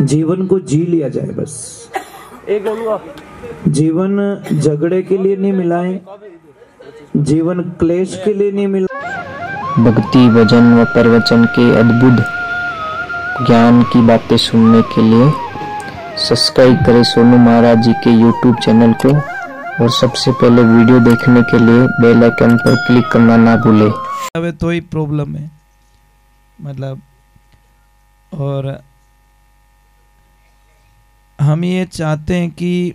जीवन को जी लिया जाए बस। जीवन झगड़े के लिए नहीं मिला है, जीवन क्लेश के लिए नहीं मिला। भक्ति भजन व प्रवचन के अद्भुत ज्ञान की बातें सुनने के लिए सब्सक्राइब करें सोनू महाराज जी के YouTube चैनल को, और सबसे पहले वीडियो देखने के लिए बेल आइकन पर क्लिक करना ना भूलें। अब तो ही प्रॉब्लम है मतलब, और हम ये चाहते हैं कि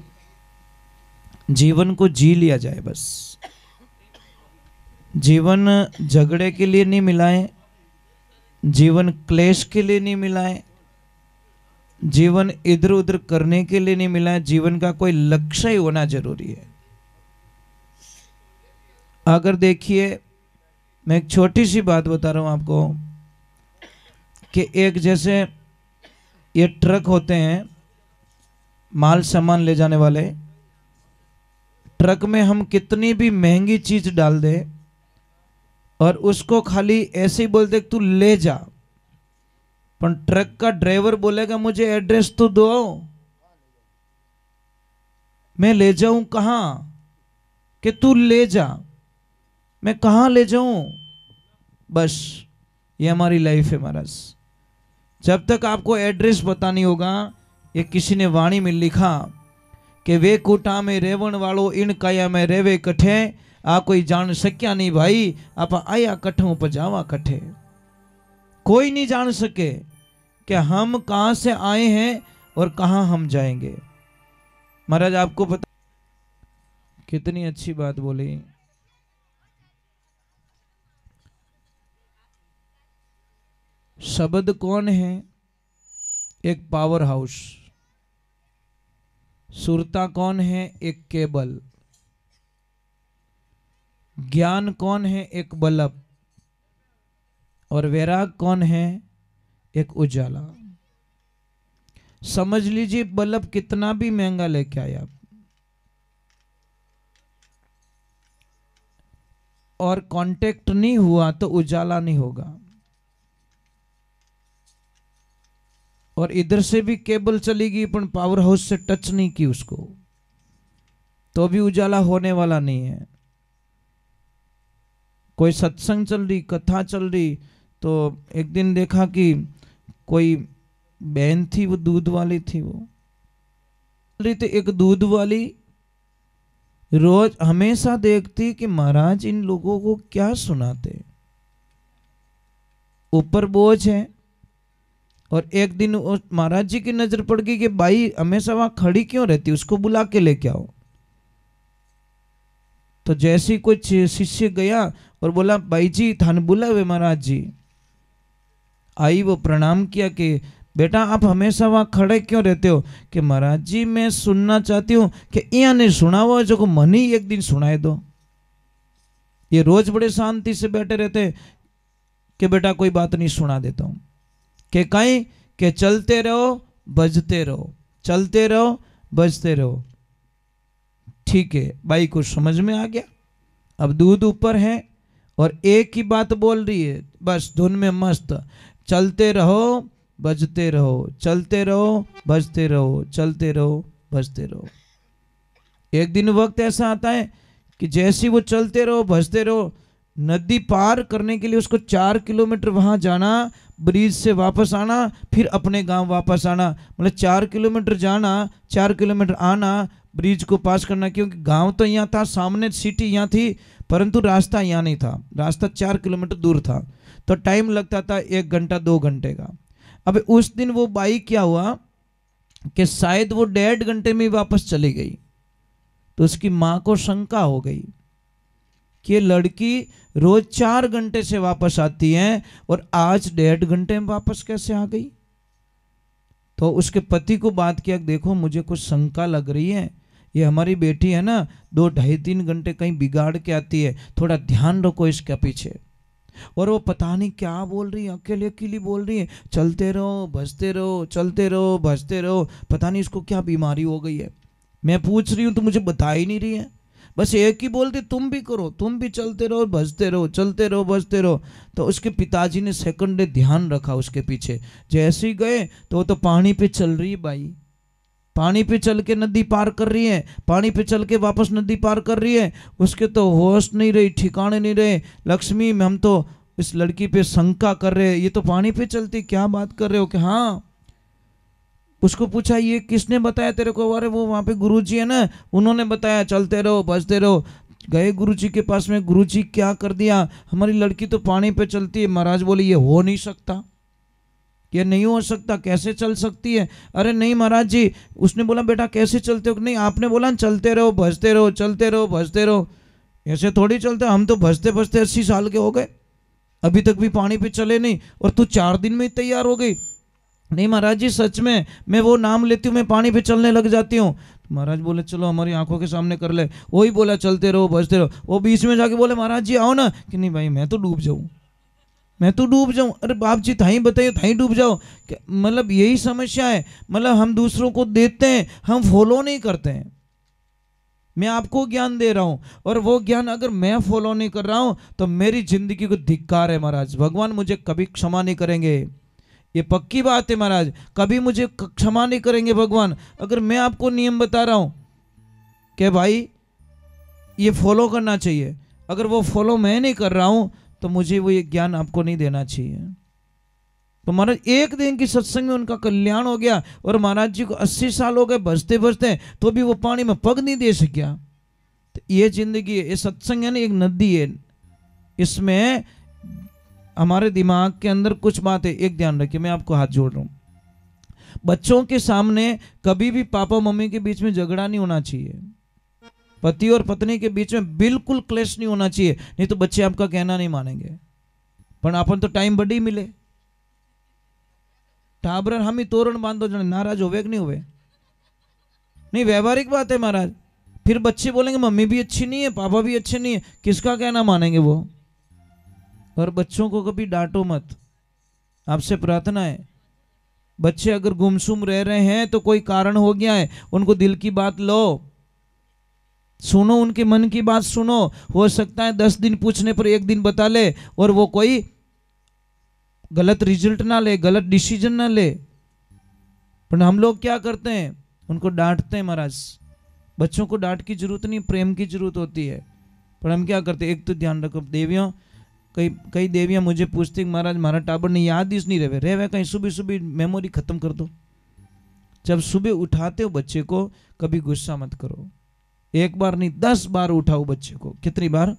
जीवन को जी लिया जाए बस। जीवन झगड़े के लिए नहीं मिला है, जीवन क्लेश के लिए नहीं मिला है, जीवन इधर उधर करने के लिए नहीं मिला है। जीवन का कोई लक्ष्य ही होना जरूरी है। अगर देखिए, मैं एक छोटी सी बात बता रहा हूं आपको कि एक जैसे ये ट्रक होते हैं माल सामान ले जाने वाले, ट्रक में हम कितनी भी महंगी चीज डाल दे और उसको खाली ऐसे ही बोलते तू ले जा, पर ट्रक का ड्राइवर बोलेगा मुझे एड्रेस तो दो, मैं ले जाऊं कहां, कि तू ले जा, मैं कहां ले जाऊं। बस ये हमारी लाइफ है महाराज। जब तक आपको एड्रेस पता नहीं होगा, ये किसी ने वाणी में लिखा कि वे कूटा में रेवण वालों इन काया में रेवे कठे, आ कोई जान सक्या नहीं भाई आप आया कठों पजावा कठे। कोई नहीं जान सके कि हम कहां से आए हैं और कहां हम जाएंगे। महाराज आपको पता, कितनी अच्छी बात बोली। शब्द कौन है? एक पावर हाउस। सुरता कौन है? एक केबल। ज्ञान कौन है? एक बल्ब। और वैराग कौन है? एक उजाला। समझ लीजिए बल्ब कितना भी महंगा लेके आए आप, और कांटेक्ट नहीं हुआ तो उजाला नहीं होगा। और इधर से भी केबल चलेगी पर पावर हाउस से टच नहीं की उसको, तो भी उजाला होने वाला नहीं है। कोई सत्संग चल रही, कथा चल रही, तो एक दिन देखा कि कोई बहन थी, वो दूध वाली थी, वो रही थी, एक दूध वाली रोज हमेशा देखती कि महाराज इन लोगों को क्या सुनाते, ऊपर बोझ है। और एक दिन महाराज जी की नजर पड़ गई कि भाई हमेशा वहां खड़ी क्यों रहती, उसको बुला के लेके आओ। तो जैसे ही कोई शिष्य गया और बोला भाई जी थाने बुलावे महाराज जी, आई वो प्रणाम किया कि बेटा आप हमेशा वहां खड़े क्यों रहते हो, कि महाराज जी मैं सुनना चाहती हूँ कि यहाँ नहीं सुना हुआ जो को मन ही एक दिन सुनाए दो। ये रोज बड़े शांति से बैठे रहते कि बेटा कोई बात नहीं सुना देता हूं, कि कहीं के चलते रहो बजते रहो, चलते रहो बजते रहो। ठीक है, बाई को समझ में आ गया। अब दूध ऊपर है और एक ही बात बोल रही है, बस धुन में मस्त, चलते रहो बजते रहो, चलते रहो बजते रहो, चलते रहो बजते रहो। एक दिन वक्त ऐसा आता है कि जैसे वो चलते रहो बजते रहो, नदी पार करने के लिए उसको 4 किलोमीटर वहां जाना, ब्रिज से वापस आना, फिर अपने गांव वापस आना, मतलब 4 किलोमीटर जाना 4 किलोमीटर आना, ब्रिज को पास करना। क्योंकि गांव तो यहाँ था, सामने सिटी यहाँ थी, परंतु रास्ता यहाँ नहीं था, रास्ता 4 किलोमीटर दूर था, तो टाइम लगता था 1 घंटा 2 घंटे का। अब उस दिन वो बाई क्या हुआ कि शायद वो 1.5 घंटे में वापस चली गई। तो उसकी माँ को शंका हो गई कि ये लड़की रोज 4 घंटे से वापस आती है और आज 1.5 घंटे में वापस कैसे आ गई। तो उसके पति को बात किया, देखो मुझे कुछ शंका लग रही है, ये हमारी बेटी है ना 2 ढाई 3 घंटे कहीं बिगाड़ के आती है, थोड़ा ध्यान रखो इसके पीछे। और वो पता नहीं क्या बोल रही है, अकेले अकेली बोल रही है, चलते रहो बजते रहो, चलते रहो बजते रहो, पता नहीं इसको क्या बीमारी हो गई है। मैं पूछ रही हूँ तो मुझे बता ही नहीं रही है। बस एक ही बोलती तुम भी करो, तुम भी चलते रहो भजते रहो, चलते रहो भजते रहो। तो उसके पिताजी ने सेकंड डे ध्यान रखा उसके पीछे। जैसे ही गए तो वो तो पानी पे चल रही है बाई, पानी पे चल के नदी पार कर रही है, पानी पे चल के वापस नदी पार कर रही है। उसके तो होश नहीं रही, ठिकाने नहीं रहे। लक्ष्मी हम तो इस लड़की पे शंका कर रहे, ये तो पानी पे चलती, क्या बात कर रहे हो? कि हाँ। उसको पूछा ये किसने बताया तेरे को? अरे वो वहाँ पे गुरुजी है ना, उन्होंने बताया चलते रहो भजते रहो। गए गुरुजी के पास में, गुरुजी क्या कर दिया, हमारी लड़की तो पानी पे चलती है। महाराज बोले ये हो नहीं सकता, ये नहीं हो सकता, कैसे चल सकती है? अरे नहीं महाराज जी। उसने बोला बेटा कैसे चलते हो? नहीं आपने बोला चलते रहो भजते रहो, चलते रहो भजते रहो। ऐसे थोड़ी चलते, हम तो भजते भजते 80 साल के हो गए, अभी तक भी पानी पे चले नहीं, और तू 4 दिन में ही तैयार हो गई। नहीं महाराज जी सच में, मैं वो नाम लेती हूँ मैं पानी पे चलने लग जाती हूँ। महाराज बोले चलो हमारी आंखों के सामने कर ले। वही बोला चलते रहो भजते रहो। वो बीच में जाके बोले महाराज जी आओ ना। कि नहीं भाई मैं तो डूब जाऊँ, मैं तो डूब जाऊं। अरे बाप जी थाई बताइए, थाई डूब जाओ। मतलब यही समस्या है, मतलब हम दूसरों को देते हैं, हम फॉलो नहीं करते हैं। मैं आपको ज्ञान दे रहा हूं और वो ज्ञान अगर मैं फॉलो नहीं कर रहा हूं तो मेरी जिंदगी को धिक्कार है महाराज। भगवान मुझे कभी क्षमा नहीं करेंगे, ये पक्की बात है महाराज। कभी मुझे क्षमा नहीं करेंगे भगवान अगर मैं आपको नियम बता रहा हूं कि भाई ये फॉलो करना चाहिए। अगर वो फॉलो मैं नहीं कर रहा हूं तो मुझे वो ये ज्ञान आपको नहीं देना चाहिए। तो महाराज एक दिन की सत्संग में उनका कल्याण हो गया और महाराज जी को 80 साल हो गए बजते बजते, तो भी वो पानी में पग नहीं दे सकिया। तो ये जिंदगी है, ये सत्संग है ना, एक नदी है। इसमें हमारे दिमाग के अंदर कुछ बात है, एक ध्यान रखिए, मैं आपको हाथ जोड़ रहा हूँ। बच्चों के सामने कभी भी पापा मम्मी के बीच में झगड़ा नहीं होना चाहिए, पति और पत्नी के बीच में बिल्कुल क्लेश नहीं होना चाहिए, नहीं तो बच्चे आपका कहना नहीं मानेंगे। पर अपन तो टाइम बड़ी मिले, टाबर हम ही तोरण बांधो जने नाराज होवे कि नहीं होवे? नहीं व्यवहारिक बात है महाराज। फिर बच्चे बोलेंगे मम्मी भी अच्छी नहीं है, पापा भी अच्छे नहीं है, किसका कहना मानेंगे वो? और बच्चों को कभी डांटो मत, आपसे प्रार्थना है। बच्चे अगर गुमसुम रह रहे हैं तो कोई कारण हो गया है, उनको दिल की बात लो, सुनो, उनके मन की बात सुनो। हो सकता है 10 दिन पूछने पर 1 दिन बता ले और वो कोई गलत रिजल्ट ना ले, गलत डिसीजन ना ले। पर हम लोग क्या करते हैं, उनको डांटते हैं महाराज। बच्चों को डांट की जरूरत नहीं, प्रेम की जरूरत होती है। पर हम क्या करते हैं, एक तो ध्यान रखो देवियों, कई देवियां मुझे पूछती महाराज हमारा टाबर नहीं याद ही नहीं रहे कहीं सुबह सुबह मेमोरी खत्म कर दो। जब सुबह उठाते हो बच्चे को कभी गुस्सा मत करो, 1 बार नहीं 10 बार उठाओ बच्चे को, कितनी बार,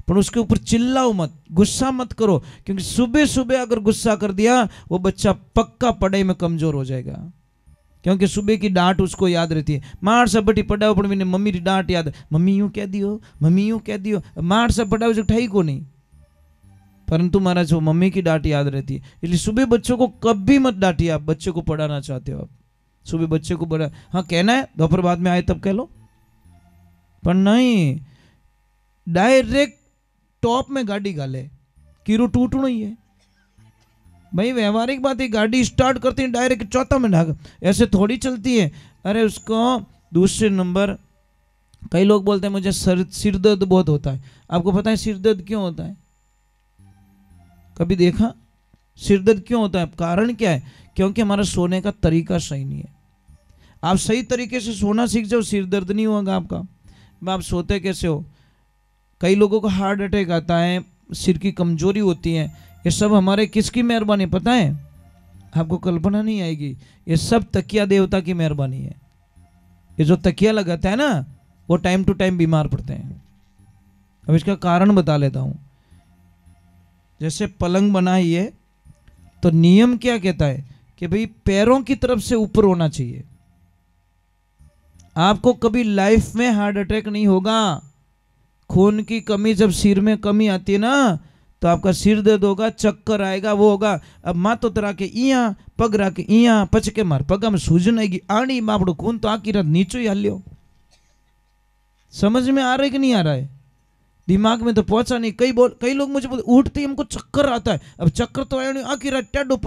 पर उसके ऊपर चिल्लाओ मत, गुस्सा मत करो। क्योंकि सुबह सुबह अगर गुस्सा कर दिया वो बच्चा पक्का पढ़ाई में कमजोर हो जाएगा। क्योंकि सुबह की डांट उसको याद रहती है। मार सब बटी पढ़ाओ पर मैंने मम्मी की डांट याद, मम्मी यूं कह दियो, मम्मी यूं कह दियो, मार सब पढ़ाओ जो ठाई को नहीं, परंतु महाराज वो मम्मी की डांट याद रहती है। इसलिए सुबह बच्चों को कभी मत डांटिए। आप बच्चे को पढ़ाना चाहते हो, आप सुबह बच्चे को पढ़ा, हाँ कहना है दोपहर बाद में आए तब कह लो, पर नहीं डायरेक्ट टॉप में गाड़ी गाले कीरू टूटना ही है भाई। व्यवहारिक बात है, गाड़ी स्टार्ट करते हैं डायरेक्ट चौथा में ढाक, ऐसे थोड़ी चलती है। अरे उसको दूसरे नंबर, कई लोग बोलते हैं मुझे सिर दर्द बहुत होता है। आपको पता है सिर दर्द क्यों होता है? कभी देखा सिर दर्द क्यों होता है? कारण क्या है? क्योंकि हमारा सोने का तरीका सही नहीं है। आप सही तरीके से सोना सीख जाओ, सिर दर्द नहीं होगा आपका। आप सोते कैसे हो? कई लोगों को हार्ट अटैक आता है, सिर की कमजोरी होती है, ये सब हमारे किसकी मेहरबानी पता है? आपको कल्पना नहीं आएगी, ये सब तकिया देवता की मेहरबानी है। ये जो तकिया लगाता है ना वो टाइम टू टाइम बीमार पड़ते हैं। अब इसका कारण बता लेता हूं। जैसे पलंग बनाई है तो नियम क्या कहता है कि भाई पैरों की तरफ से ऊपर होना चाहिए। आपको कभी लाइफ में हार्ट अटैक नहीं होगा। खून की कमी, जब सिर में कमी आती है ना तो आपका सिर दर्द होगा, चक्कर आएगा, वो होगा। अब मातो तरह के इया पग रख के इया पचके मार पगा में सूजन आएगी, आनी मापड़ो खून तो आकी रात नीचो ही हाल्यो। समझ में आ रहा है कि नहीं आ रहा है? दिमाग में तो पहुंचा नहीं। कई लोग मुझे बोलते उठते ही हमको चक्कर आता है। अब चक्कर तो आया नहीं, आखिर टेढ़ो